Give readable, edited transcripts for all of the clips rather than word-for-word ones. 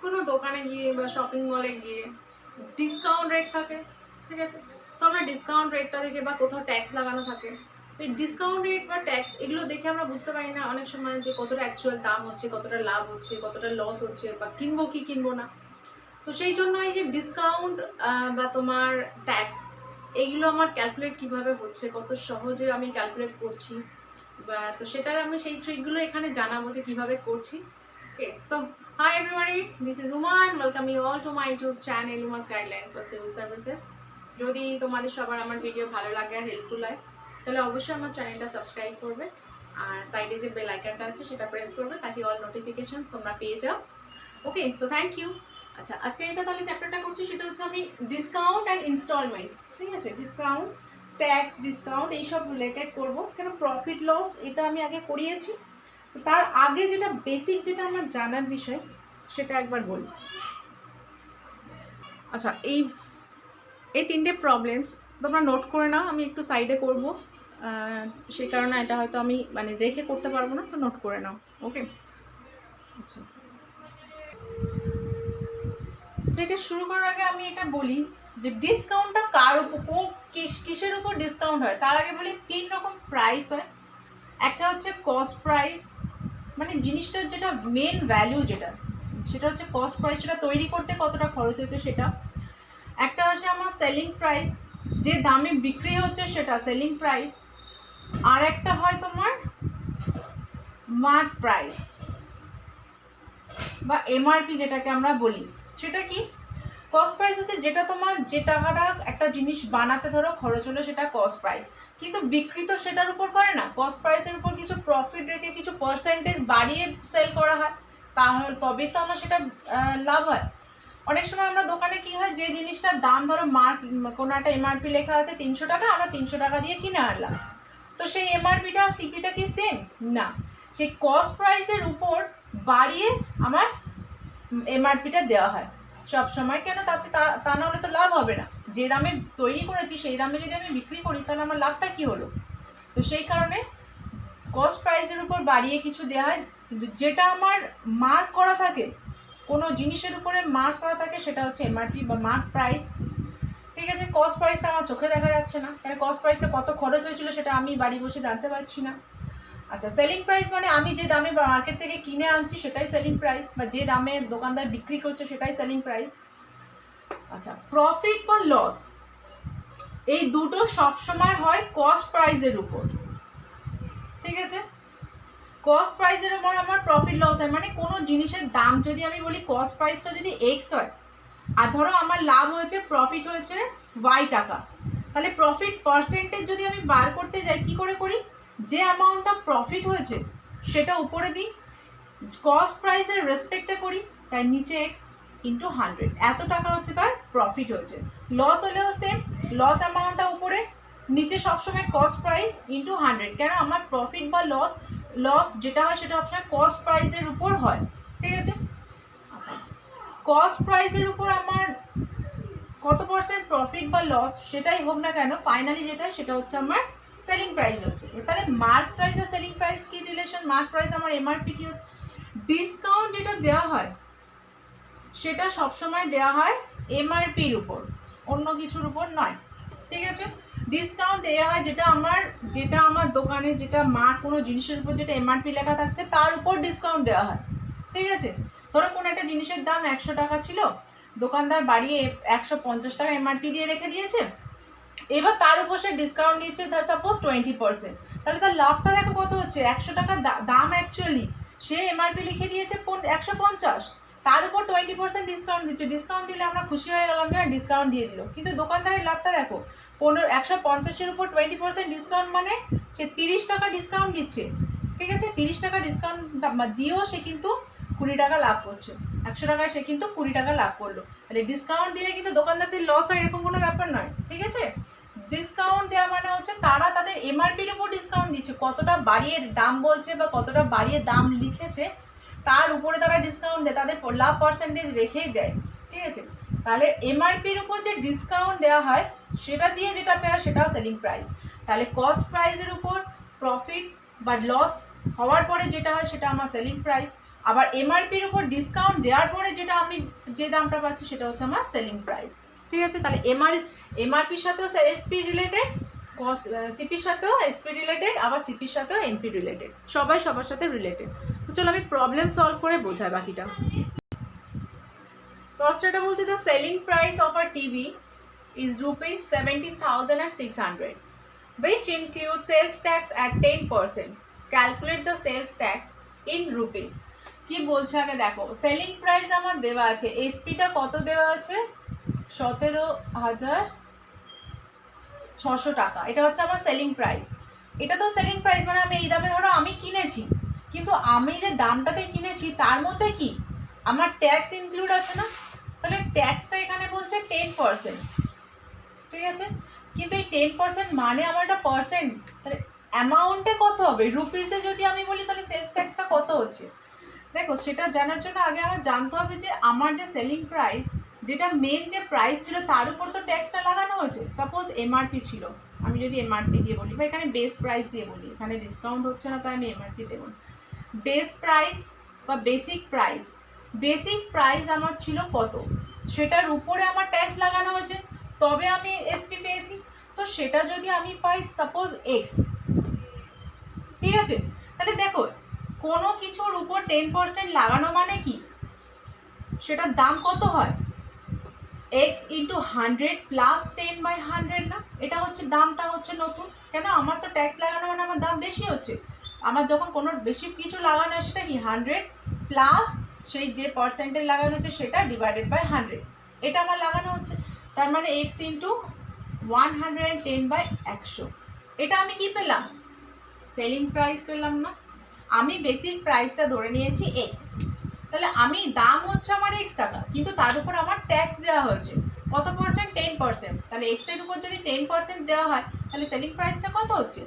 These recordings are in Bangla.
কোনো দোকানে গিয়ে বা শপিং মলে গিয়ে ডিসকাউন্ট রেট থাকে, ঠিক আছে? তো আমরা ডিসকাউন্ট রেটটা দেখে বা কোথাও ট্যাক্স লাগানো থাকে, তো এই ডিসকাউন্ট রেট বা ট্যাক্স এগুলো দেখে আমরা বুঝতে পারি না অনেক সময় যে কতটা অ্যাকচুয়াল দাম হচ্ছে, কতটা লাভ হচ্ছে, কতটা লস হচ্ছে, বা কিনবো কি কিনবো না। তো সেই জন্য এই যে ডিসকাউন্ট বা তোমার ট্যাক্স, এইগুলো আমার ক্যালকুলেট কিভাবে হচ্ছে, কত সহজে আমি ক্যালকুলেট করছি, বা তো সেটার আমি সেই ট্রিকগুলো এখানে জানাবো যে কিভাবে করছি। ওকে, so hi everybody, this is Uma and welcome you all to my YouTube channel Uma's Guidelines for Civil Services. যদি তোমাদের সবার আমার ভিডিও ভালো লাগে আর হেল্পফুল হয় তাহলে অবশ্যই আমার চ্যানেলটা সাবস্ক্রাইব করবে, আর সাইডে যে বেল আইকনটা আছে সেটা প্রেস করবে তাকে অল নোটিফিকেশন তোমরা পেয়ে যাও। ওকে, সো থ্যাংক ইউ। আচ্ছা, আজকে এটা তাহলে চ্যাপ্টারটা করছি, সেটা হচ্ছে আমি ডিসকাউন্ট অ্যান্ড ইনস্টলমেন্ট, ঠিক আছে? ডিসকাউন্ট, ট্যাক্স, ডিসকাউন্ট এইসব রিলেটেড করবো, কেন প্রফিট লস এটা আমি আগে করিয়েছি। তার আগে যেটা বেসিক, যেটা আমার জানার বিষয় সেটা একবার বলি। আচ্ছা, এই তিনটে প্রবলেমস তোমরা নোট করে নাও, আমি একটু সাইডে করবো, সেই কারণে এটা হয়তো আমি মানে রেখে করতে পারবো না, তো নোট করে নাও। ওকে, আচ্ছা, যেটা শুরু করার আগে আমি এটা বলি যে ডিসকাউন্টটা কার উপর, কিসের উপর ডিসকাউন্ট হয়। তার আগে বলি 3 রকম প্রাইস হয়। একটা হচ্ছে কস্ট প্রাইস, মানে জিনিসটার যেটা মেন ভ্যালু যেটা, সেটা হচ্ছে কস্ট প্রাইস, সেটা তৈরি করতে কতটা খরচ হচ্ছে সেটা। একটা হচ্ছে আমার সেলিং প্রাইস, যে দামে বিক্রি হচ্ছে সেটা সেলিং প্রাইস। আর একটা হয় তোমার মার্ক প্রাইস বা এমআরপি যেটাকে আমরা বলি। সেটা কি? কস্ট প্রাইস হচ্ছে যেটা তোমার যে টাকাটা একটা জিনিস বানাতে ধরো খরচ হলো, সেটা কস্ট প্রাইস, কিন্তু বিক্রি তো সেটার উপর করে না, কস্ট প্রাইসের উপর কিছু প্রফিট রেখে কিছু পার্সেন্টেজ বাড়িয়ে সেল করা হয়, তাহলে তবেই তো আমার সেটা লাভ হয়। অনেক সময় আমরা দোকানে কি হয়, যে জিনিসটার দাম ধরো কোনো একটা এমআরপি লেখা আছে 300 টাকা, আমরা 300 টাকা দিয়ে কিনে আনলাম, তো সেই এমআরপিটা সিপিটা কি সেম না, সেই কস্ট প্রাইসের উপর বাড়িয়ে আমার এমআরপিটা দেওয়া হয় সব সময়। কেন? তাতে তা না হলে তো লাভ হবে না। যে দামে তৈরি করেছি সেই দামে যদি আমি বিক্রি করি তাহলে আমার লাভটা কি হলো? তো সেই কারণে কস্ট প্রাইসের উপর বাড়িয়ে কিছু দেওয়া হয়, কিন্তু যেটা আমার মার্ক করা থাকে, কোনো জিনিসের উপরে মার্ক করা থাকে, সেটা হচ্ছে এমআরপি বা মার্ক প্রাইস, ঠিক আছে? কস্ট প্রাইসটা আমার চোখে দেখা যাচ্ছে না, কারণ কস্ট প্রাইসটা কত খরচ হয়েছিল সেটা আমি বাড়ি বসে জানতে পারছি না। আচ্ছা, সেলিং প্রাইস মানে আমি যে দামে মার্কেট থেকে কিনে আনছি সেটাই সেলিং প্রাইস, বা যে দামে দোকানদার বিক্রি করছে সেটাই সেলিং প্রাইস। আচ্ছা, প্রফিট বা লস এই দুটো সবসময় হয় কস্ট প্রাইসের উপর, ঠিক আছে? কস্ট প্রাইসের উপর আমার প্রফিট লস হয়, মানে কোনো জিনিসের দাম যদি আমি বলি কস্ট প্রাইসটা যদি এক্স হয়, আর ধরো আমার লাভ হয়েছে, প্রফিট হয়েছে ওয়াই টাকা, তাহলে প্রফিট পার্সেন্টেজ যদি আমি বার করতে যাই, কি করে করি? যে অ্যামাউন্টটা প্রফিট হয়েছে সেটা উপরে দিই, কস্ট প্রাইসের রেসপেক্টে করি, তার নিচে এক্স ইন্টু 100, এত টাকা হচ্ছে তার প্রফিট হয়েছে। লস হলেও সেম, লস অ্যামাউন্টটা উপরে, নিচে সবসময় কস্ট প্রাইস ইন্টু 100, কেন? আমার প্রফিট বা লস যেটা হয় সেটা সবসময় কস্ট প্রাইসের উপর হয়, ঠিক আছে? আচ্ছা, কস্ট প্রাইসের উপর আমার কত পার্সেন্ট প্রফিট বা লস সেটাই হোক না কেন, ফাইনালি যেটা সেটা হচ্ছে আমার সেলিং প্রাইস হচ্ছে। তাহলে মার্ক প্রাইস আর সেলিং প্রাইস কি রিলেশন? মার্ক প্রাইস আমার এমআরপি কি হচ্ছে? ডিসকাউন্ট যেটা দেওয়া হয় সেটা সবসময় দেওয়া হয় এমআরপির উপর, অন্য কিছুর উপর নয়, ঠিক আছে? ডিসকাউন্ট দেওয়া হয় যেটা আমার দোকানে যেটা কোনো জিনিসের উপর যেটা এমআরপি লেখা থাকছে তার উপর ডিসকাউন্ট দেওয়া হয়, ঠিক আছে? ধরো কোনো একটা জিনিসের দাম 100 টাকা ছিল, দোকানদার বাড়িয়ে 150 টাকা এমআরপি দিয়ে রেখে দিয়েছে, এবার তার উপর সে ডিসকাউন্ট দিচ্ছে সাপোজ 20%, তাহলে তার লাভটা দেখো কত হচ্ছে? 100 টাকা দাম, অ্যাকচুয়ালি সে এমআরপি লিখে দিয়েছে 150, তার উপর 20% ডিসকাউন্ট দিচ্ছে। ডিসকাউন্ট দিলে আমরা খুশি হয়ে গেলাম যে ডিসকাউন্ট দিয়ে দিল, কিন্তু দোকানদারের লাভটা দেখো, 150-এর উপর 20% ডিসকাউন্ট মানে সে 30 টাকা ডিসকাউন্ট দিচ্ছে, ঠিক আছে? 30 টাকা ডিসকাউন্ট দিয়েও সে কিন্তু 20 টাকা লাভ করছে, 100 টাকায় সে কিন্তু 20 টাকা লাভ করলো। তাহলে ডিসকাউন্ট দিলে কিন্তু দোকানদারদের লস হয় এরকম কোনো ব্যাপার নয়, ঠিক আছে? ডিসকাউন্ট দেওয়া মানে হচ্ছে তারা তাদের এমআরপির উপর ডিসকাউন্ট দিচ্ছে, কতটা বাড়িয়ে দাম বলছে বা কতটা বাড়িয়ে দাম লিখেছে তার উপরে তারা ডিসকাউন্ট দেয়, তাদের লাভ পার্সেন্টেজ রেখেই দেয়, ঠিক আছে? তাহলে এমআরপির উপর যে ডিসকাউন্ট দেওয়া হয় সেটা দিয়ে যেটা পায় সেটাও সেলিং প্রাইস। তাহলে কস্ট প্রাইসের উপর প্রফিট বা লস হওয়ার পরে যেটা হয় সেটা আমার সেলিং প্রাইস, আবার এমআরপির উপর ডিসকাউন্ট দেওয়ার পরে যেটা আমি যে দামটা পাচ্ছি সেটা হচ্ছে আমার সেলিং প্রাইস। ঠিক আছে, তাহলে এমআরপির সাথেও এসপি রিলেটেড, সিপির সাথেও এসপি রিলেটেড, আবার সিপির সাথেও এমপি রিলেটেড, সবাই সবার সাথে রিলেটেড। তো চলো আমি প্রবলেম সলভ করে বোঝাই বাকিটা। ফার্স্টটা বলছে the selling price of a TV is rupees 17,600, which includes sales tax at 10%. Calculate the sales tax in rupees. কি বলছে আগে দেখো, সেলিং প্রাইস আমার দেওয়া আছে, এসপিটা কত দেওয়া আছে 17,600 টাকা, এটা হচ্ছে আমার সেলিং প্রাইস। এটা তো সেলিং প্রাইস মানে আমি এই দামে ধরো আমি কিনেছি, কিন্তু আমি যে দামটাতে কিনেছি তার মধ্যে কি আমার ট্যাক্স ইনক্লুড আছে না, তাহলে ট্যাক্সটা এখানে বলছে 10%। ঠিক আছে, কিন্তু এই 10% মানে আমার একটা পার্সেন্ট, তাহলে অ্যামাউন্টে কত হবে রুপিসে যদি আমি বলি তাহলে সেলস ট্যাক্সটা কত হচ্ছে। দেখো সেটা জানার জন্য আগে আমার জানতে হবে যে আমার যে সেলিং প্রাইস, যেটা মেন যে প্রাইস ছিল তার উপর তো ট্যাক্সটা লাগানো হয়েছে। সাপোজ এমআরপি ছিল, আমি যদি এমআরপি দিয়ে বলি বা এখানে বেস প্রাইস দিয়ে বলি, এখানে ডিসকাউন্ট হচ্ছে না তাই আমি এমআরপি দেবো। বেস প্রাইস বা বেসিক প্রাইস আমার ছিল কত, সেটার উপরে আমার ট্যাক্স লাগানো হয়েছে, তবে আমি এসপি পেয়েছি। তো সেটা যদি আমি পাই সাপোজ এক্স, ঠিক আছে, তাহলে দেখো কোনো কিছুর উপর 10% লাগানো মানে কি, সেটার দাম কত হয় এক্স ইন্টু 100 প্লাস 10/100 না, এটা হচ্ছে দামটা হচ্ছে নতুন। কেন, আমার তো ট্যাক্স লাগানো মানে আমার দাম বেশি হচ্ছে। আমার যখন কোনো বেশি কিছু লাগানো হয় সেটা কি 100 প্লাস সেই যে পার্সেন্টেজ লাগানো হচ্ছে সেটা ডিভাইডেড বাই 100, এটা আমার লাগানো হচ্ছে। তার মানে এক্স ইন্টু 110/100, এটা আমি কি পেলাম, সেলিং প্রাইস পেলাম না। আমি বেসিক প্রাইসটা ধরে নিয়েছি এক্স, তাহলে আমি দাম হচ্ছে আমার এক্স টাকা, কিন্তু তার উপর আমার ট্যাক্স দেওয়া হয়েছে কত পার্সেন্ট, 10%। তাহলে এক্স এর উপর যদি 10% দেওয়া হয় তাহলে সেলিং প্রাইসটা কত হচ্ছে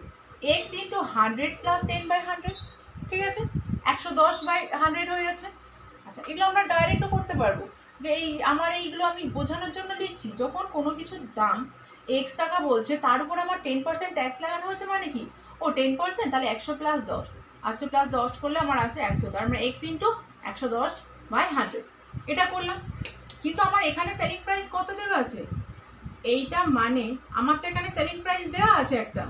এক্স ইন্টু 100 প্লাস 10/100, ঠিক আছে, 110/100 হয়ে যাচ্ছে। আচ্ছা, এগুলো আমরা ডাইরেক্টও করতে পারবো, যে এই আমার এইগুলো আমি বোঝানোর জন্য লিখছি। যখন কোনো কিছুর দাম এক্স টাকা বলছে তার উপর আমার 10% ট্যাক্স লাগানো হয়েছে মানে কি, ও 10%, তাহলে 100 প্লাস 10, 100 প্লাস 10 করলে আমার আছে 100, তার মানে এক্স ইন্টু 110/100, এটা করলাম। কিন্তু আমার এখানে সেলিং প্রাইস কত দেওয়া আছে, এইটা মানে আমার তো এখানে সেলিং প্রাইস দেওয়া আছে একটা,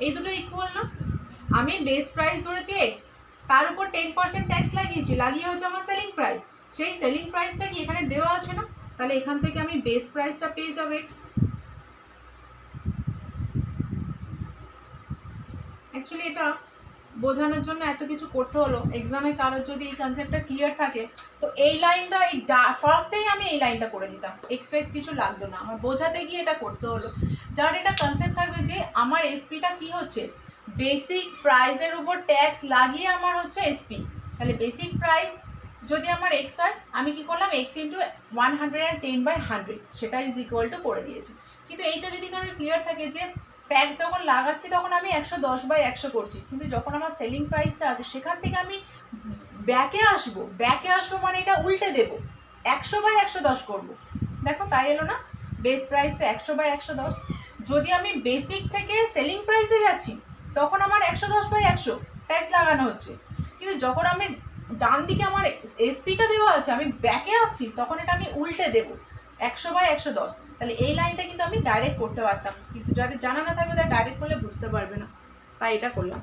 এই দুটো ইকুয়াল না। আমি বেস প্রাইস ধরেছি এক্স, তার উপর 10% ট্যাক্স লাগিয়ে হচ্ছে আমার সেলিং প্রাইস, সেই সেলিং প্রাইসটা কি এখানে দেওয়া আছে না, তাহলে এখান থেকে আমি বেস প্রাইসটা পেয়ে যাবো এক্স। অ্যাকচুয়ালি এটা বোঝানোর জন্য এত কিছু করতে হলো, এক্সামে কারোর যদি এই কনসেপ্টটা ক্লিয়ার থাকে তো এই লাইনটা এই ফার্স্টেই আমি এই লাইনটা করে দিতাম, এক্সপেক্ট কিছু লাগতো না আমার, বোঝাতে গিয়ে এটা করতে হলো। যার এটা কনসেপ্ট থাকবে যে আমার এসপিটা কি হচ্ছে, বেসিক প্রাইসের উপর ট্যাক্স লাগিয়ে আমার হচ্ছে এসপি, তাহলে বেসিক প্রাইস যদি আমার এক্স হয় আমি কি করলাম এক্স ইন্টু 110/100, সেটা ইজ ইকুয়াল টু করে দিয়েছি। কিন্তু এইটা যদি কারোর ক্লিয়ার থাকে যে ট্যাক্স যখন লাগাচ্ছি তখন আমি 110/100 করছি, কিন্তু যখন আমার সেলিং প্রাইসটা আছে সেখান থেকে আমি ব্যাকে আসবো মানে এটা উল্টে দেবো, 100/110 করবো। দেখো তাই এলো না, বেস প্রাইসটা 100/110। যদি আমি বেসিক থেকে সেলিং প্রাইসে যাচ্ছি তখন আমার 110/100 ট্যাক্স লাগানো হচ্ছে, কিন্তু যখন আমি ডান দিকে আমার এসপিটা দেওয়া আছে আমি ব্যাকে আসছি তখন এটা আমি উল্টে দেবো 100/110। তাহলে এই লাইনটা কিন্তু আমি ডাইরেক্ট করতে পারতাম, কিন্তু যাদের জানা না থাকবে তারা ডাইরেক্ট করলে বুঝতে পারবে না, তাই এটা করলাম।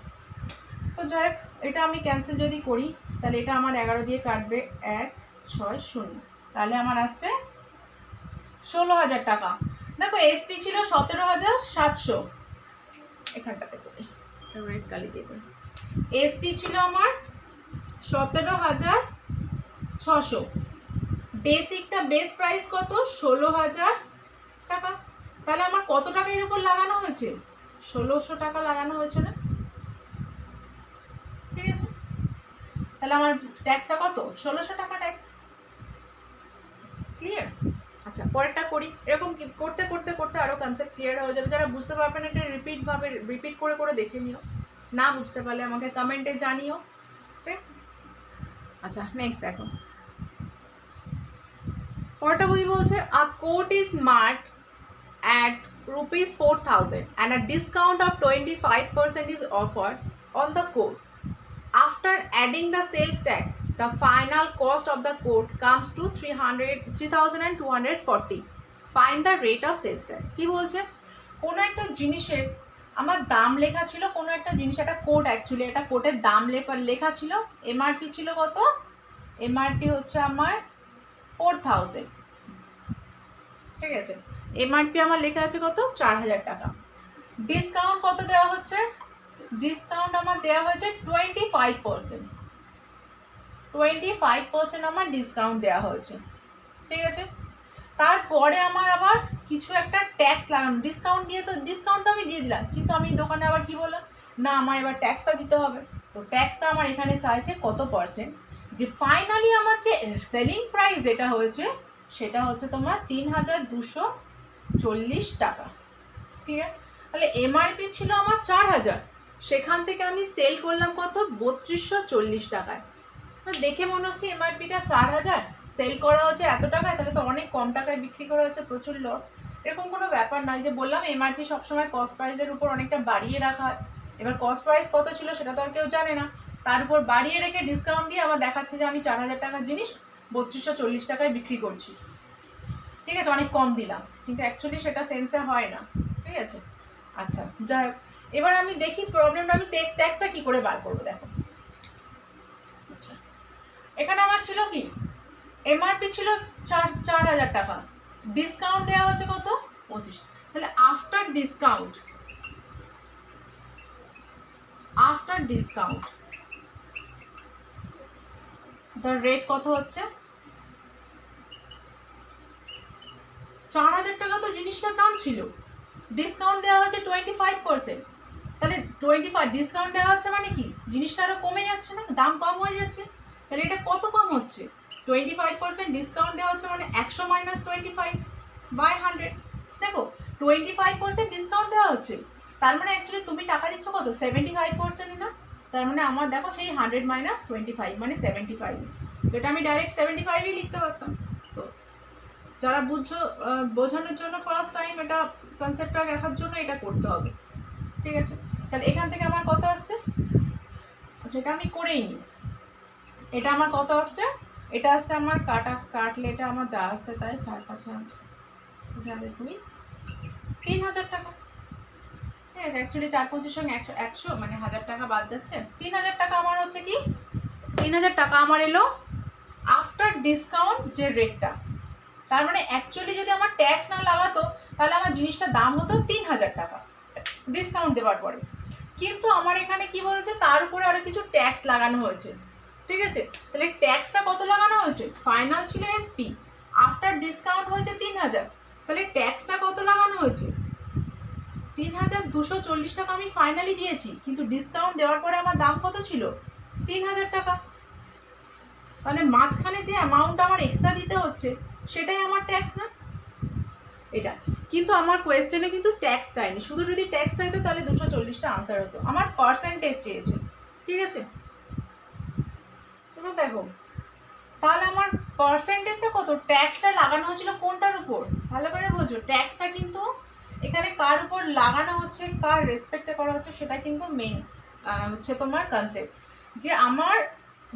তো যাই হোক, এটা আমি ক্যান্সেল যদি করি তাহলে এটা আমার 11 দিয়ে কাটবে 160, তাহলে আমার আসছে 16,000 টাকা। দেখো এসপি ছিল 17,700, এখানটাতে করি রেড কালি দিয়ে করি, এসপি ছিল আমার 17,600, বেসিকটা বেস প্রাইস কত 16,000 টাকা, তাহলে আমার কত টাকা এর উপর লাগানো হয়েছে 1,600 টাকা লাগানো হয়েছে না, ঠিক আছে, তাহলে আমার ট্যাক্সটা কত 1,600 টাকা ট্যাক্স, ক্লিয়ার। আচ্ছা পরেরটা করি, এরকম করতে করতে করতে আরও কনসেপ্ট ক্লিয়ার হয়ে যাবে। যারা বুঝতে পারবেন এটা রিপিট করে করে দেখে নিও, না বুঝতে পারলে আমাকে কমেন্টে জানিও, ওকে। আচ্ছা নেক্সট দেখো, পরেরটা বই বলছে a coat is marked at rupees 4,000 and a discount of 25% is offered on the code. After after adding the sales tax the final cost of the coat comes to 3,240। Find the rate of sales tax. কী বলছে, কোনো একটা জিনিসের আমার দাম লেখা ছিল, কোনো একটা জিনিস, একটা কোট, অ্যাকচুয়ালি একটা কোটের দাম লেখা ছিল, এমআরপি ছিল কত, এমআরপি হচ্ছে আমার 4,000, ঠিক আছে, এমআরপি আমার লেখা আছে কত, 4,000 টাকা। ডিসকাউন্ট কত দেওয়া হচ্ছে, ডিসকাউন্ট আমার দেওয়া হয়েছে 25%, 25% আমার ডিসকাউন্ট দেওয়া হয়েছে, ঠিক আছে। তারপরে আমার আবার কিছু একটা ট্যাক্স লাগানো, ডিসকাউন্ট দিয়ে তো, ডিসকাউন্ট তো আমি দিয়ে দিলাম, কিন্তু আমি দোকানে আবার কি বললাম, না আমার এবার ট্যাক্সটা দিতে হবে। তো ট্যাক্সটা আমার এখানে চাইছে কত পার্সেন্ট, যে ফাইনালি আমার যে সেলিং প্রাইস যেটা হয়েছে সেটা হচ্ছে তোমার 3,240 টাকা, ক্লিয়ার। তাহলে এমআরপি ছিল আমার 4,000, সেখান থেকে আমি সেল করলাম কত, 3,240 টাকায়। দেখে মনে হচ্ছে এমআরপিটা 4,000, সেল করা হচ্ছে এত টাকায়, তাহলে তো অনেক কম টাকায় বিক্রি করা হচ্ছে, প্রচুর লস। এরকম কোনো ব্যাপার নয়, যে বললাম এমআরপি সবসময় কস্ট প্রাইসের উপর অনেকটা বাড়িয়ে রাখা হয়। এবার কস্ট প্রাইস কত ছিল সেটা তো আর কেউ জানে না, তার উপর বাড়িয়ে রেখে ডিসকাউন্ট দিয়ে আবার দেখাচ্ছে যে আমি 4,000 টাকার জিনিস 3,240 টাকায় বিক্রি করছি, ঠিক আছে, অনেক কম দিলাম, কিন্তু অ্যাকচুয়ালি সেটা সেন্সে হয় না, ঠিক আছে। আচ্ছা যাই হোক, এবার আমি দেখি প্রবলেমটা, আমি ট্যাক্সটা কী করে বার করবো। দেখো এখানে আমার ছিল কি, এমআরপি ছিল 4,000 টাকা, ডিসকাউন্ট দেওয়া হচ্ছে কত, 25। তাহলে আফটার ডিসকাউন্ট দ্য রেট কত হচ্ছে, 4,000 টাকা তো জিনিসটার দাম ছিল, ডিসকাউন্ট দেওয়া হচ্ছে 25%, তাহলে 25 ডিসকাউন্ট দেওয়া হচ্ছে মানে কি, জিনিসটা আরও কমে যাচ্ছে না, দাম কম হয়ে যাচ্ছে। তাহলে এটা কত কম হচ্ছে, 25% ডিসকাউন্ট দেওয়া হচ্ছে মানে 100 মাইনাস 25/100। দেখো 25% ডিসকাউন্ট দেওয়া হচ্ছে, তার মানে অ্যাকচুয়ালি তুমি টাকা দিচ্ছ কত, 75% না, তার মানে আমার দেখো সেই 100 মাইনাস 25 মানে 75, এটা আমি ডাইরেক্ট 75ই লিখতে পারতাম। তো যারা বুঝছো, বোঝানোর জন্য ফার্স্ট টাইম এটা কনসেপ্টটা রাখার জন্য এটা করতে হবে, ঠিক আছে। তাহলে এখান থেকে আমার কত আসছে, আচ্ছা এটা আমি করেই নিই, এটা আমার কত আসছে, এটা আসছে আমার কাটলে এটা আমার যা আসছে তাই 4-5 3,000 টাকা, ঠিক আছে। অ্যাকচুয়ালি 4-5 সঙ্গে 100 মানে 1,000 টাকা বাদ যাচ্ছে, 3,000 টাকা আমার হচ্ছে কি, 3,000 টাকা আমার এলো আফটার ডিসকাউন্ট যে রেটটা। তার মানে অ্যাকচুয়ালি যদি আমার ট্যাক্স না লাগাতো তাহলে আমার জিনিসটার দাম হতো 3,000 টাকা ডিসকাউন্ট দেওয়ার পরে, কিন্তু আমার এখানে কি বলেছে, তার উপরে আরও কিছু ট্যাক্স লাগানো হয়েছে, ঠিক আছে। তাহলে ট্যাক্সটা কত লাগানো হয়েছে, ফাইনাল ছিল এসপি, আফটার ডিসকাউন্ট হয়েছে 3,000, তাহলে ট্যাক্সটা কত লাগানো হয়েছে, 3,240 টাকা আমি ফাইনালি দিয়েছি, কিন্তু ডিসকাউন্ট দেওয়ার পরে আমার দাম কত ছিল, 3,000 টাকা। মানে মাঝখানে যে অ্যামাউন্ট আমার এক্সট্রা দিতে হচ্ছে সেটাই আমার ট্যাক্স না, এটা। কিন্তু আমার কোয়েশ্চেনে কিন্তু ট্যাক্স চাইনি, শুধু যদি ট্যাক্স চাইতো তাহলে 240টা আনসার হতো, আমার পার্সেন্টেজ চেয়েছে, ঠিক আছে। এবার দেখো তাহলে আমার পার্সেন্টেজটা কত, ট্যাক্সটা লাগানো হয়েছিল কোনটার উপর, ভালো করে বোঝো, ট্যাক্সটা কিন্তু এখানে কার উপর লাগানো হচ্ছে, কার রেসপেক্টে করা হচ্ছে, সেটা কিন্তু মেইন হচ্ছে তোমার কনসেপ্ট, যে আমার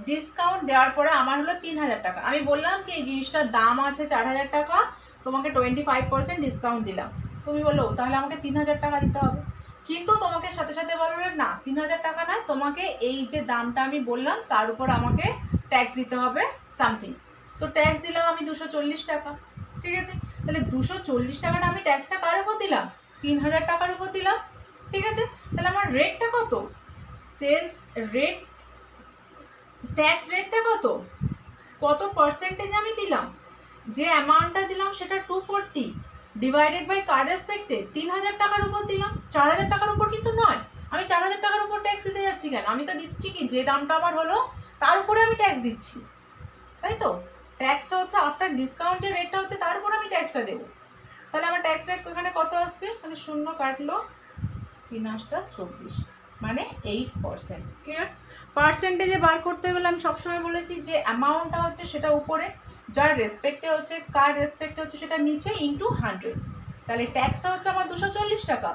ডিসকাউন্ট দেওয়ার পরে আমার হলো 3,000 টাকা, আমি বললাম কি এই জিনিসটার দাম আছে 4,000 টাকা, তোমাকে 25% ডিসকাউন্ট দিলাম, তুমি বলো তাহলে আমাকে 3,000 টাকা দিতে হবে, কিন্তু তোমাকে সাথে সাথে বলবে না 3,000 টাকা না, তোমাকে এই যে দামটা আমি বললাম তার উপর আমাকে ট্যাক্স দিতে হবে সামথিং, তো ট্যাক্স দিলাম আমি 240 টাকা, ঠিক আছে। তাহলে 240 টাকাটা আমি ট্যাক্সটা কার উপর দিলাম, 3,000 টাকার উপর দিলাম, ঠিক আছে। তাহলে আমার রেটটা কত, সেলস রেট, ট্যাক্স রেটটা কত পার্সেন্টেজ আমি দিলাম, যে অ্যামাউন্টটা দিলাম সেটা 240 ডিভাইডেড বাই কার রেসপেক্টে 3,000 টাকার উপর দিলাম, 4,000 টাকার উপর কিন্তু নয়, আমি 4,000 টাকার উপর ট্যাক্স দিতে যাচ্ছি কেন, আমি তো দিচ্ছি কি যে দামটা আমার হলো তার উপরে আমি ট্যাক্স দিচ্ছি, তাই তো। ট্যাক্সটা হচ্ছে আফটার ডিসকাউন্ট যে রেটটা হচ্ছে তার উপর আমি ট্যাক্সটা দেবো, তাহলে আমার ট্যাক্স রেট এখানে কত আসছে, মানে 0 কাটলো 3-8-24 মানে 8%, ক্লিয়ার। পার্সেন্টেজে বার করতে গেলে আমি সবসময় বলেছি যে অ্যামাউন্টটা হচ্ছে সেটা উপরে, যার রেসপেক্টে হচ্ছে, কার রেসপেক্টে হচ্ছে সেটা নিচে ইন্টু 100, তাহলে ট্যাক্সটা হচ্ছে আমার 240 টাকা,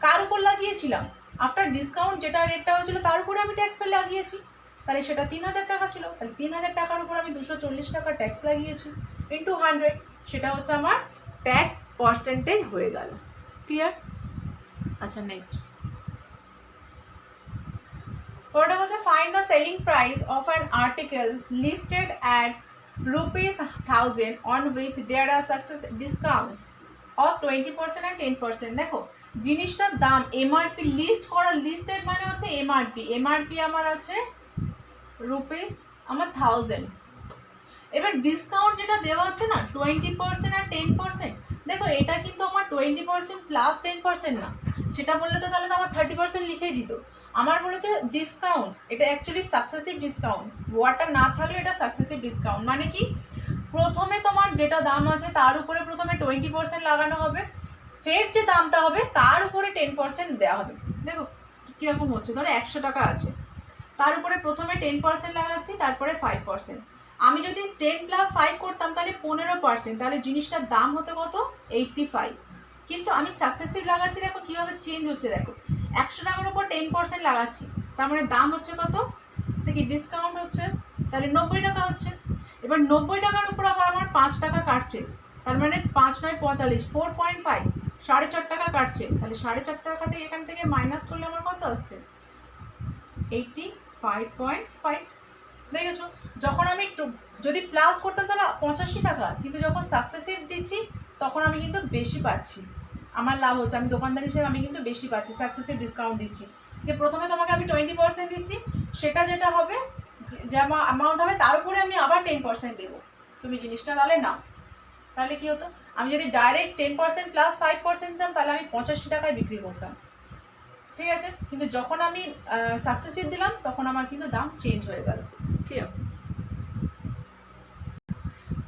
কার উপর লাগিয়েছিলাম, আফটার ডিসকাউন্ট যেটা রেটটা হয়েছিল তার উপরে আমি ট্যাক্সটা লাগিয়েছি, তাহলে সেটা 3000 টাকা ছিল, তাহলে 3000 টাকার উপর আমি 240 টাকা ট্যাক্স লাগিয়েছি ইন্টু 100, সেটা হচ্ছে আমার ট্যাক্স পার্সেন্টেজ হয়ে গেল। ক্লিয়ার? আচ্ছা নেক্সট ওটা হচ্ছে find the selling price of an article listed at ₹1000 on which there are successive discounts of 20% and 10%। দেখো জিনিসটার দাম এমআরপি লিস্ট করা, লিস্টেড মানে হচ্ছে এমআরপি, এমআরপি আমার আছে রুপিস আমার 1000। এবার ডিসকাউন্ট যেটা দেওয়া হচ্ছে না 20% আর 10%, দেখো এটা কিন্তু আমার 20% প্লাস 10% না, সেটা বললে তো তাহলে তো আমার 30% লিখেই দিত। আমার বলেছে ডিসকাউন্টস, এটা অ্যাকচুয়ালি সাকসেসিভ ডিসকাউন্ট, ওয়ার্ডটা না থাকলে এটা সাকসেসিভ ডিসকাউন্ট মানে কি প্রথমে তোমার যেটা দাম আছে তার উপরে প্রথমে 20% লাগানো হবে, ফের যে দামটা হবে তার উপরে 10% দেওয়া হবে। দেখো কীরকম হচ্ছে, ধরো 100 টাকা আছে, তার উপরে প্রথমে 10% লাগাচ্ছি, তারপরে 5%। আমি যদি 10 + 5 করতাম তাহলে 15%, তাহলে জিনিসটার দাম হতো কত 85। কিন্তু আমি সাকসেসিভ লাগাচ্ছি, দেখো কীভাবে চেঞ্জ হচ্ছে, দেখো 100 টাকার উপর 10% লাগাচ্ছি, তার মানে দাম হচ্ছে কত, দেখি ডিসকাউন্ট হচ্ছে, তাহলে 90 টাকা হচ্ছে। এবার 90 টাকার উপর আবার আমার 5 টাকা কাটছে, তার মানে 5 9 45, 4.5, 4.5 টাকা কাটছে, তাহলে 4.5 টাকা থেকে এখান থেকে মাইনাস করলে আমার কত আসছে 85.5। দেখেছো, যখন আমি যদি প্লাস করতাম তাহলে 85 টাকা, কিন্তু যখন সাকসেসিভ দিচ্ছি তখন আমি কিন্তু বেশি পাচ্ছি, আমার লাভ হচ্ছে, আমি দোকানদার হিসেবে আমি কিন্তু বেশি পাচ্ছি, সাকসেসিভ ডিসকাউন্ট দিচ্ছি। যে প্রথমে তোমাকে আমি 20% দিচ্ছি, সেটা যেটা হবে যে অ্যামাউন্ট হবে তার উপরে আমি আবার 10% দেবো, তুমি জিনিসটা তাহলে নাও। তাহলে কী হতো, আমি যদি ডাইরেক্ট 10% + 5% দিতাম তাহলে আমি 85 টাকায় বিক্রি করতাম, ঠিক আছে, কিন্তু যখন আমি সাকসেসিভ দিলাম তখন আমার কিন্তু দাম চেঞ্জ হয়ে গেল। ক্লিয়ার?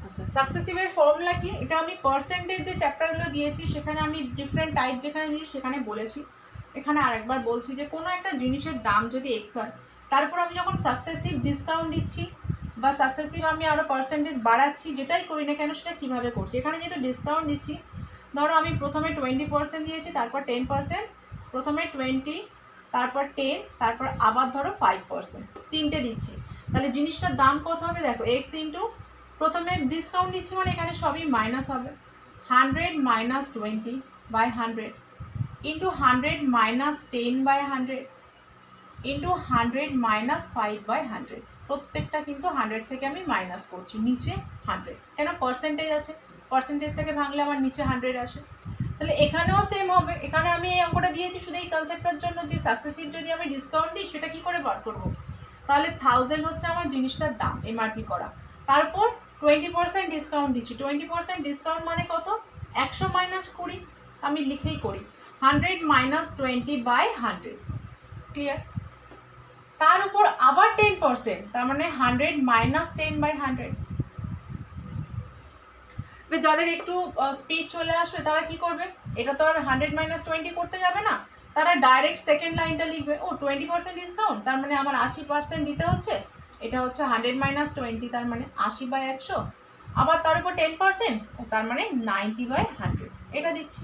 আচ্ছা সাকসেসিভের ফর্মুলা কি, এটা আমি পার্সেন্টেজ যে চ্যাপ্টারগুলো দিয়েছি সেখানে আমি ডিফারেন্ট টাইপ যেখানে দিয়েছি সেখানে বলেছি, এখানে আরেকবার বলছি যে কোনো একটা জিনিসের দাম যদি এক্স হয়, তারপর আমি যখন সাকসেসিভ ডিসকাউন্ট দিচ্ছি বা সাকসেসিভ আমি আরও পার্সেন্টেজ বাড়াচ্ছি, যেটাই করি না কেন সেটা কীভাবে করছি, এখানে যেহেতু ডিসকাউন্ট দিচ্ছি, ধরো আমি প্রথমে 20% দিয়েছি, তারপর 10%, প্রথমে 20, তারপর 10, তারপর আবার ধরো 5%, তিনটে দিচ্ছি, তাহলে জিনিসটার দাম কত হবে, দেখো এক্স ইন্টু প্রথমে ডিসকাউন্ট দিচ্ছি মানে এখানে সবই মাইনাস হবে, 100 - 20/100 ইন্টু 100 - 10/100 ইন্টু 100 - 5/100, প্রত্যেকটা কিন্তু 100 থেকে আমি মাইনাস করছি, নিচে 100, কেন পার্সেন্টেজ আছে, পার্সেন্টেজটাকে ভাঙলে আমার নিচে 100 আসে। তাহলে এখানেও সেম হবে, এখানে আমি এই অঙ্কটা দিয়েছি শুধু এই কনসেপ্টটার জন্য যে সাকসেসিভ যদি আমি ডিসকাউন্ট দিই সেটা কী করে বার করবো, তাহলে 1000 হচ্ছে আমার জিনিসটার দাম এমআরপি করা, তারপর 20% ডিসকাউন্ট দিচ্ছি, 20% ডিসকাউন্ট মানে কত 100 - 20, আমি লিখেই করি 100 - 20/100। ক্লিয়ার? তার উপর আবার 10%, তার মানে 100 - 10/100। যাদের একটু স্পিড চলে আসবে তারা কি করবে, এটা তো আর 100 - 20 করতে যাবে না, তারা ডাইরেক্ট সেকেন্ড লাইনটা লিখবে, ও 20% ডিসকাউন্ট তার মানে আমার 80% দিতে হচ্ছে, এটা হচ্ছে 100 - 20 তার মানে 80/100, আবার তার উপর 10% তার মানে 90/100, এটা দিচ্ছি।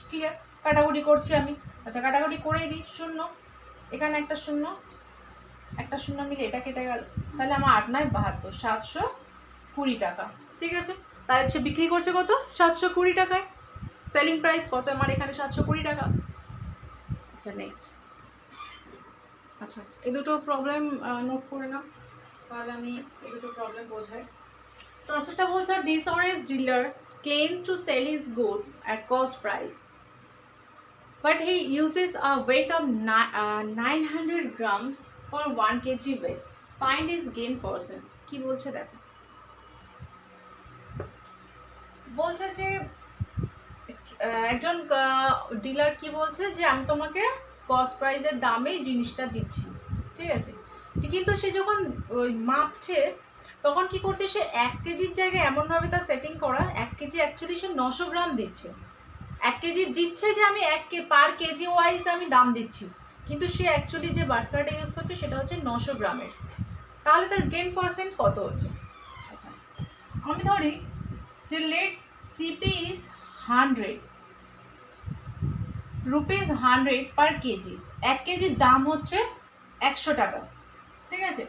ক্লিয়ার? কাটাকুটি করছি আমি, আচ্ছা কাটাকুটি করেই দিই, শূন্য এখানে একটা শূন্য একটা শূন্য মিলে এটা কেটে গেল, তাহলে আমার 8 9 72, 720 টাকা, ঠিক আছে, তাহলে সে বিক্রি করছে কত 720 টাকায়, সেলিং প্রাইস কত আমার এখানে 720 টাকা। আচ্ছা নেক্সট, আচ্ছা এই দুটো প্রবলেম নোট করে নাও, তাহলে আমি এই দুটো প্রবলেম বোঝাই। ফার্স্টটা বলছে dishonest dealer claims to sell his goods at cost price but he uses a weight of 900 grams for 1 kg weight, find his gain percent। কি বলছে দেখো, বলছে যে একজন ডিলার কি বলছে যে আমি তোমাকে কস্ট প্রাইসের দামে জিনিসটা দিচ্ছি, ঠিক আছে, কিন্তু সে যখন ওই মাপছে তখন কি করছে, সে 1 কেজির জায়গায় এমনভাবে তার সেটিং করা 1 কেজি অ্যাকচুয়ালি সে 900 গ্রাম দিচ্ছে, 1 কেজি দিচ্ছে যে আমি পার কেজি ওয়াইজ আমি দাম দিচ্ছি, কিন্তু সে অ্যাকচুয়ালি যে বাটকারটা ইউজ করছে সেটা হচ্ছে 900 গ্রামের, তাহলে তার গেন পার্সেন্ট কত হচ্ছে। আচ্ছা আমি ধরি যে let CP is 100 rupees 100 per kg, 1 কেজির দাম হচ্ছে 100 টাকা, ঠিক আছে,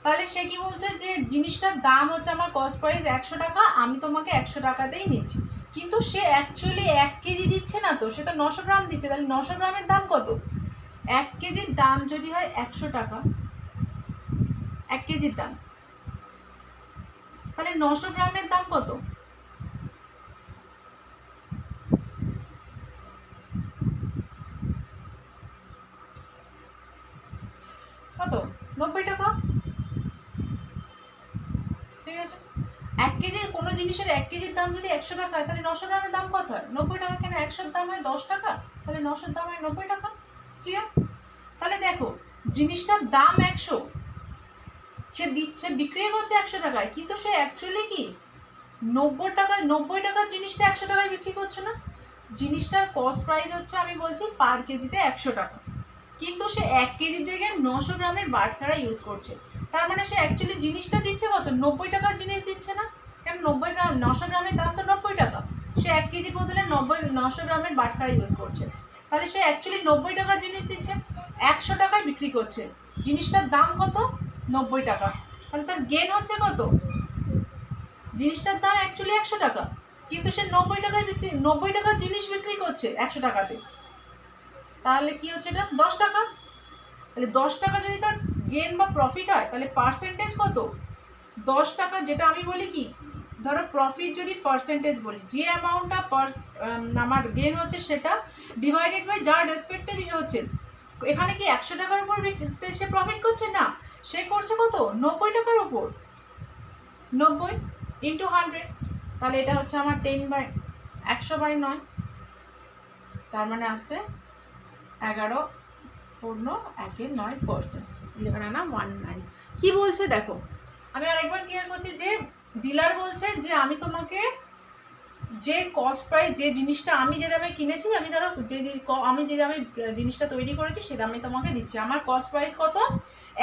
তাহলে সে কি বলছে যে জিনিসটার দাম হচ্ছে আমার কস্ট প্রাইস 100 টাকা, আমি তোমাকে 100 টাকাতেই নিচ্ছি, কিন্তু সে অ্যাকচুয়ালি 1 কেজি দিচ্ছে না, তো সে তো 900 গ্রাম দিচ্ছে। তাহলে 900 গ্রামের দাম কত? 1 কেজির দাম যদি হয় 100 টাকা, 1 কেজির দাম, তাহলে 900 গ্রামের দাম কত? কত? 90 টাকা। ঠিক আছে, 1 কেজি কোনো জিনিসের 1 কেজির দাম যদি 100 টাকা হয়, তাহলে 900 গ্রামের দাম কত হয়? 90 টাকা। কেন 100-র দাম হয় 10 টাকা, তাহলে 900-র দাম হয় 90 টাকা। ক্লিয়ার? তাহলে দেখো, জিনিসটার দাম 100, সে দিচ্ছে, বিক্রি করছে 100 টাকায়, কিন্তু সে অ্যাকচুয়ালি কি 90 টাকার জিনিসটা 100 টাকায় বিক্রি করছে না। জিনিসটার কস্ট প্রাইস হচ্ছে, আমি বলছি পার কেজিতে 100 টাকা, কিন্তু সে 1 কেজির জায়গায় 900 গ্রামের বাটখারা ইউজ করছে। তার মানে সে অ্যাকচুয়ালি জিনিসটা দিচ্ছে কত? 90 টাকার জিনিস দিচ্ছে না। কেন 90 গ্রাম, 900 গ্রামের দাম তো 90 টাকা, সে 1 কেজির বদলে 900 গ্রামের বাটখারা ইউজ করছে। তাহলে সে অ্যাকচুয়ালি 90 টাকার জিনিস দিচ্ছে, 100 টাকায় বিক্রি করছে, জিনিসটার দাম কত? 90 টাকা। তাহলে তার গেন হচ্ছে কত? জিনিসটার দাম অ্যাকচুয়ালি 100 টাকা, কিন্তু সে 90 টাকায় বিক্রি, 90 টাকার জিনিস বিক্রি করছে 100 টাকাতে। তাহলে কি হচ্ছে? এটা 10 টাকা। তাহলে 10 টাকা যদি তার গেন বা প্রফিট হয়, তাহলে পার্সেন্টেজ কত? 10 টাকা, যেটা আমি বলি কি, ধরো প্রফিট যদি পার্সেন্টেজ বলি, যে অ্যামাউন্টটা আমার গেন হচ্ছে সেটা ডিভাইডেড বাই যার রেসপেক্টিভ হচ্ছে। এখানে কি 100 টাকার উপর সে প্রফিট করছে না, সে করছে কত? 90 টাকার উপর। 90 ইন্টু 100, তাহলে এটা হচ্ছে আমার 100/9, তার মানে আসছে 11.9%, 11.19। কি বলছে দেখো, আমি আরেকবার ক্লিয়ার করছি, যে ডিলার বলছে যে আমি তোমাকে যে কস্ট প্রাইস, যে জিনিসটা আমি যে দামে কিনেছি, আমি ধরো আমি যে দামে জিনিসটা তৈরি করেছি সে দামে তোমাকে দিচ্ছি। আমার কস্ট প্রাইস কত?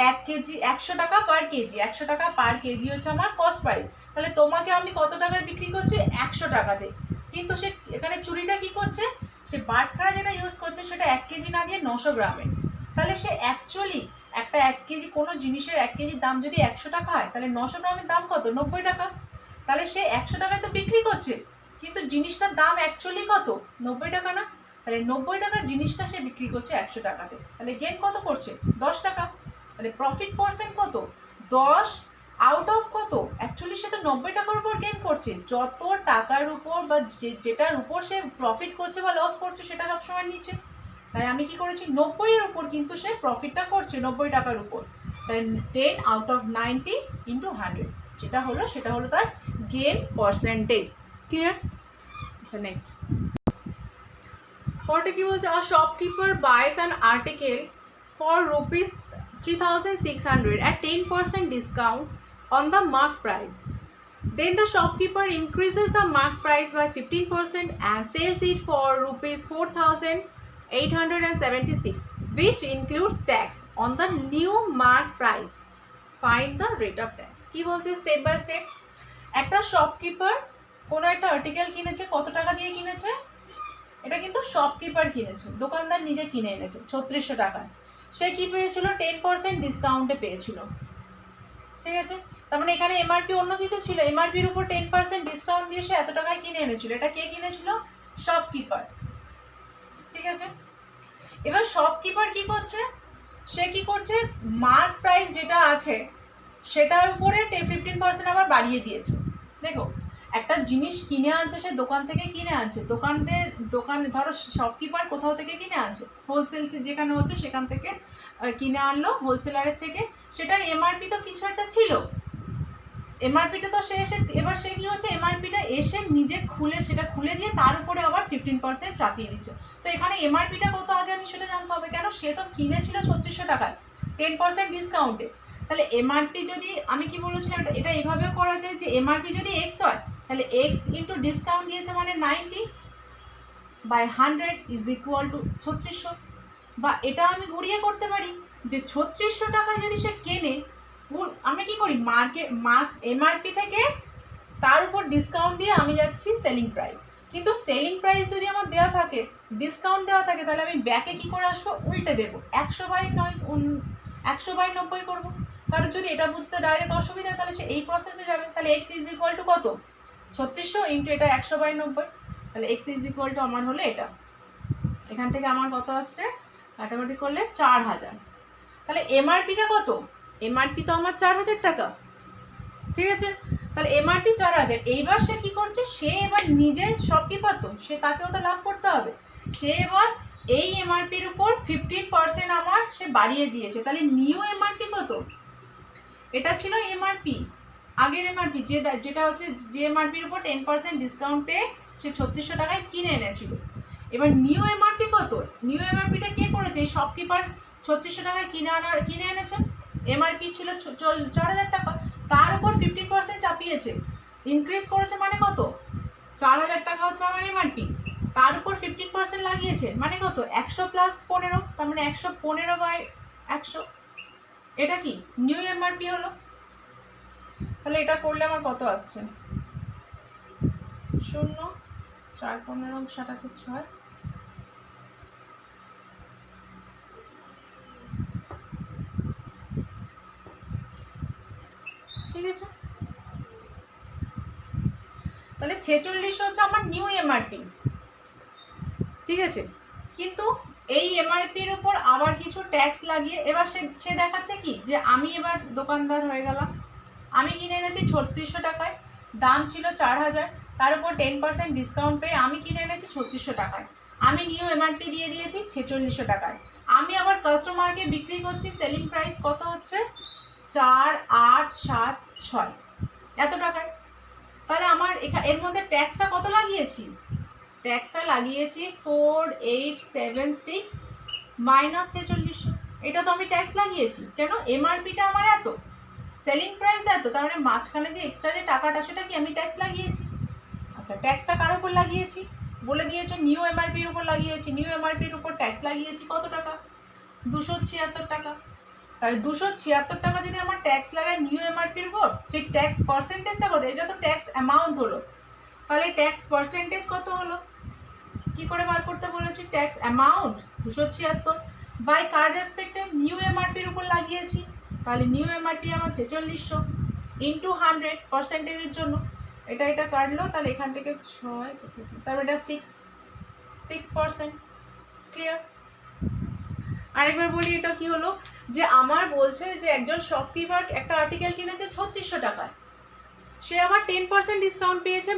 1 কেজি 100 টাকা পার কেজি, 100 টাকা পার কেজি হচ্ছে আমার কস্ট প্রাইস। তাহলে তোমাকে আমি কত টাকায় বিক্রি করছি? 100 টাকাতে। কিন্তু সে এখানে চুরিটা কি করছে, সে বাটখারা যেটা ইউজ করছে সেটা 1 কেজি না দিয়ে 900 গ্রামে। তাহলে সে অ্যাকচুয়ালি একটা 1 কেজি, কোনো জিনিসের 1 কেজির দাম যদি 100 টাকা হয়, তাহলে 900 গ্রামের দাম কত? 90 টাকা। তাহলে সে 100 টাকায় তো বিক্রি করছে, কিন্তু জিনিসটার দাম অ্যাকচুয়ালি কত? 90 টাকা না। তাহলে 90 টাকা জিনিসটা সে বিক্রি করছে 100 টাকাতে, তাহলে গেন কত করছে? 10 টাকা। তাহলে প্রফিট পার্সেন্ট কত? 10 আউট অফ কত? অ্যাকচুয়ালি সে তো 90 টাকার উপর গেন করছে। যত টাকার উপর বা যেটার উপর সে প্রফিট করছে বা লস করছে সেটা সবসময় নিচে। তাই আমি কি করেছি? 90-এর উপর কিন্তু সে প্রফিটটা করছে 90 টাকার উপর। তাই 10 আউট অফ 90 ইন্টু 100, সেটা হলো তার গেন পার্সেন্টেজ। ক্লিয়ার? আচ্ছা, নেক্সট পরটা কি বলছে? A shopkeeper buys an article for ₹3,600 at 10% discount on the mark price. Then the shopkeeper increases the mark price by 15% and sells it for ₹4,876, which includes tax on the new mark price. Find the rate of tax. কি বলছে স্টেপ বাই স্টেপ? একটা শপকিপার কোনো একটা আর্টিকেল কিনেছে, কত টাকা দিয়ে কিনেছে? এটা কিন্তু শপকিপার কিনেছে, দোকানদার নিজে কিনে এনেছে 3600 টাকায়। সে কি পেয়েছিল? 10% ডিসকাউন্টে পেয়েছিল। ঠিক আছে, তার মানে এখানে এমআরপি অন্য কিছু ছিল, এমআরপির উপর 10% ডিসকাউন্ট দিয়ে সে এত টাকায় কিনে এনেছিল। এটা কে কিনেছিল? শপকিপার। ঠিক আছে, এবার শপকিপার কি করছে? সে কি করছে? মার্ক প্রাইস যেটা আছে সেটার উপরে 15% আবার বাড়িয়ে দিয়েছে। দেখো, একটা জিনিস কিনে আনছে, সে দোকান থেকে কিনে আনছে, দোকানে ধরো শপকিপার কোথাও থেকে কিনে আনছে, হোলসেল যেখানে হচ্ছে সেখান থেকে কিনে আনলো হোলসেলারের থেকে। সেটার এমআরপি তো কিছু একটা ছিল, এমআরপিটা তো সে এসে, এবার সে কি হচ্ছে? এমআরপিটা এসে নিজে সেটা খুলে দিয়ে তার উপরে আবার 15% চাপিয়ে দিচ্ছে। তো এখানে এমআরপিটা কত আগে আমি সেটা জানতে হবে, কেন সে তো কিনেছিল 3600 টাকায় 10% ডিসকাউন্টে। তাহলে এমআরপি যদি, আমি কি বলেছিলাম, এটা এভাবেও করা যায় যে এমআরপি যদি এক্স হয়, তাহলে এক্স ইন্টু ডিসকাউন্ট দিয়েছে মানে 90/100 ইজ ইকুয়াল টু 3600। বা এটা আমি ঘুরিয়ে করতে পারি যে 3600 টাকায় যদি সে কেনে, আমরা কি করি? এমআরপি থেকে তার উপর ডিসকাউন্ট দিয়ে আমি যাচ্ছি সেলিং প্রাইস। কিন্তু সেলিং প্রাইস যদি আমার দেওয়া থাকে, ডিসকাউন্ট দেওয়া থাকে, তাহলে আমি ব্যাকে কি করে আসবো? উল্টে দেবো, 100/90 করবো। কারণ যদি এটা বুঝতে ডাইরেক্ট অসুবিধা তাহলে সে এই প্রসেসে যাবে। তাহলে এক্স ইজ ইকুয়াল টু কত, 3600 ইন্টু এটা 100/90, তাহলে এক্স ইজ ইকুয়াল টু আমার হলো এটা। এখান থেকে আমার কত আসছে, কাটাকুটি করলে 4000। তাহলে এমআরপিটা কত, এমআরপি তো আমার 4000 টাকা, ঠিক আছে। তাহলে এমআরপি 4000। এইবার সে কি করছে, সে এবার নিজে শপকিপার তো, সে তাকেও তো লাভ করতে হবে। সে এবার এই এমআরপির উপর 15% আমার সে বাড়িয়ে দিয়েছে। তাহলে নিউ এমআরপি কত, এটা ছিল এমআরপি, আগের এমআরপি যেটা হচ্ছে যে এমআরপির উপর 10% ডিসকাউন্ট পেয়ে সে 3600 টাকায় কিনে এনেছিল। এবার নিউ এমআরপি কত, নিউ এমআরপিটা কে করেছে, এই শপকিপার 3600 টাকায় কিনে এনেছে। এমআরপি ছিল 4000 টাকা, তার উপর 15% চাপিয়েছে, ইনক্রিজ করেছে, মানে কত, 4000 টাকা হচ্ছে আমার এমআরপি, তার উপর 15% লাগিয়েছে, মানে কত, 100 প্লাস 15, তার মানে 115/100, এটা কি নিউ এমআরপি হলো। তাহলে এটা করলে আমার কত আসছে, 0 4 15 7 6, ঠিক আছে। তাহলে 46 হচ্ছে আমার নিউ এমআরপি, ঠিক আছে। কিন্তু এই এমআরপির উপর আবার কিছু ট্যাক্স লাগিয়ে এবার সে দেখাচ্ছে কি, যে আমি এবার দোকানদার হয়ে গেলাম, আমি কিনে এনেছি 3600 টাকায়, দাম ছিল 4000, তার উপর 10% ডিসকাউন্ট পেয়ে আমি কিনে এনেছি 3600 টাকায়, আমি নিউ এমআরপি দিয়ে দিয়েছি 4600 টাকায়। আমি আবার কাস্টমারকে বিক্রি করছি, সেলিং প্রাইস কত হচ্ছে 4876 এত টাকায়। তাহলে আমার এর মধ্যে ট্যাক্সটা কত লাগিয়েছি, ট্যাক্সটা লাগিয়েছি 4876 মাইনাস 4600, এটা তো আমি ট্যাক্স লাগিয়েছি। কেন, এমআরপিটা আমার এত, সেলিং প্রাইস এত, তার মানে মাঝখানে যে এক্সট্রা যে টাকাটা সেটা কি আমি ট্যাক্স লাগিয়েছি। আচ্ছা, ট্যাক্সটা কার উপর লাগিয়েছি, বলে দিয়েছে নিউ এমআরপির উপর লাগিয়েছি, নিউ এমআরপির উপর ট্যাক্স লাগিয়েছি কত টাকা, 276 টাকা। তাহলে 276 টাকা যদি আমার ট্যাক্স লাগায় নিউ এমআরপির উপর, সেই ট্যাক্স পার্সেন্টেজটা কত, এটা তো ট্যাক্স অ্যামাউন্ট হলো, তাহলে ট্যাক্স পার্সেন্টেজ কত হলো, কি করে বার করতে বলেছি, ট্যাক্স অ্যামাউন্ট 276 বাই কার রেসপেক্টে নিউ এমআরপির উপর লাগিয়েছি, তাহলে নিউ এমআরপি আমার 4600 ইন্টু 100 পার্সেন্টেজের জন্য, এটা কাটলো, তাহলে এখান থেকে 6, তারপর এটা 6%, ক্লিয়ার। আরেকবার বলি, এটা কি হলো, যে আমার বলছে যে একজন শপকিপার একটা আর্টিকেল কিনেছে 3600 টাকায়, সে আবার 10% ডিসকাউন্ট পেয়েছে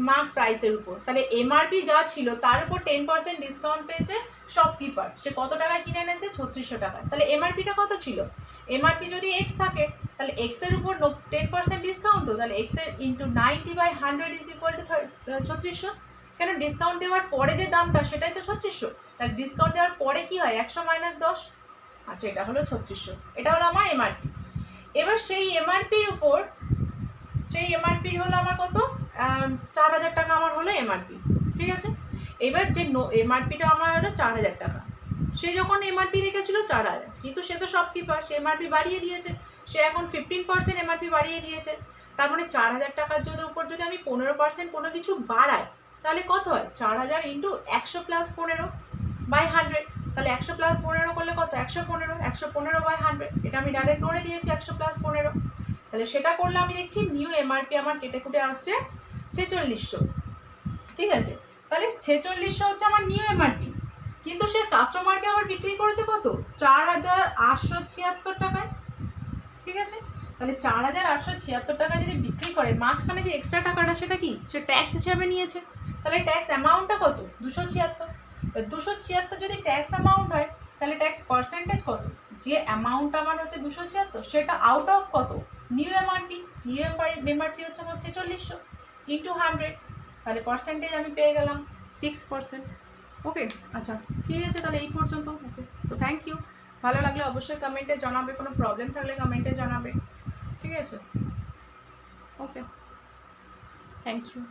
মার্ক প্রাইসের উপর, তাহলে এমআরপি যা ছিল তার উপর 10% ডিসকাউন্ট পেয়েছে শপকিপার, সে কত টাকায় কিনে এনেছে 3600 টাকায়। তাহলে এমআরপিটা কত ছিল, এমআরপি যদি এক্স থাকে তাহলে এক্স এর উপর 10% ডিসকাউন্ট, তো তাহলে এক্স এর ইন্টু 90/100 ইজ ইকুয়াল টু 3600। কেন, ডিসকাউন্ট দেওয়ার পরে যে দামটা সেটাই তো 3600, তাহলে ডিসকাউন্ট দেওয়ার পরে কি হয় 100 মাইনাস 10, আচ্ছা এটা হলো 3600, এটা হলো আমার এমআরপি। এবার সেই এমআরপির উপর, সেই এমআরপি হলো আমার কত, 4000 টাকা আমার হলো এমআরপি, ঠিক আছে। এবার যে এমআরপিটা আমার হলো 4000 টাকা, সে যখন এমআরপি রেখেছিল 4000, কিন্তু সে তো শপকিপার, সে এমআরপি বাড়িয়ে দিয়েছে, সে এখন 15% এমআরপি বাড়িয়ে দিয়েছে, তার মানে 4000 টাকার উপর যদি আমি 15% কোনো কিছু বাড়াই তাহলে কত হয়, 4000 ইন্টু 100 প্লাস 15/100, তাহলে 100 প্লাস 15 করলে কত, 115, 115/100, এটা আমি ডাইরেক্ট করে দিয়েছি 100 প্লাস 15, তাহলে সেটা করলে আমি দেখছি নিউ এমআরপি আমার কেটে কুটে আসছে 4600, ঠিক আছে। তাহলে 4600 হচ্ছে আমার নিউ এমআরপি, কিন্তু সে কাস্টমারকে আবার বিক্রি করেছে কত, 4876 টাকায়, ঠিক আছে। তাহলে 4876 টাকা যদি বিক্রি করে, মাঝখানে যে এক্সট্রা টাকাটা সেটা কি, সে ট্যাক্স হিসাবে নিয়েছে, তাহলে ট্যাক্স অ্যামাউন্টটা কত, 276। 276 যদি ট্যাক্স অ্যামাউন্ট হয় তাহলে ট্যাক্স পার্সেন্টেজ কত, যে অ্যামাউন্ট আমার হচ্ছে 276 সেটা আউট অফ কত, নিউ এমআরপি, নিউ এমআরপি হচ্ছে আমার 4600 ইন্টু 100, তাহলে পার্সেন্টেজ আমি পেয়ে গেলাম 6%। ওকে, আচ্ছা ঠিক আছে, তাহলে এই পর্যন্ত। ওকে, সো থ্যাংক ইউ, ভালো লাগলে অবশ্যই কমেন্টে জানাবে, কোনো প্রবলেম থাকলে কমেন্টে জানাবে, ঠিক আছে। ওকে, থ্যাংক ইউ।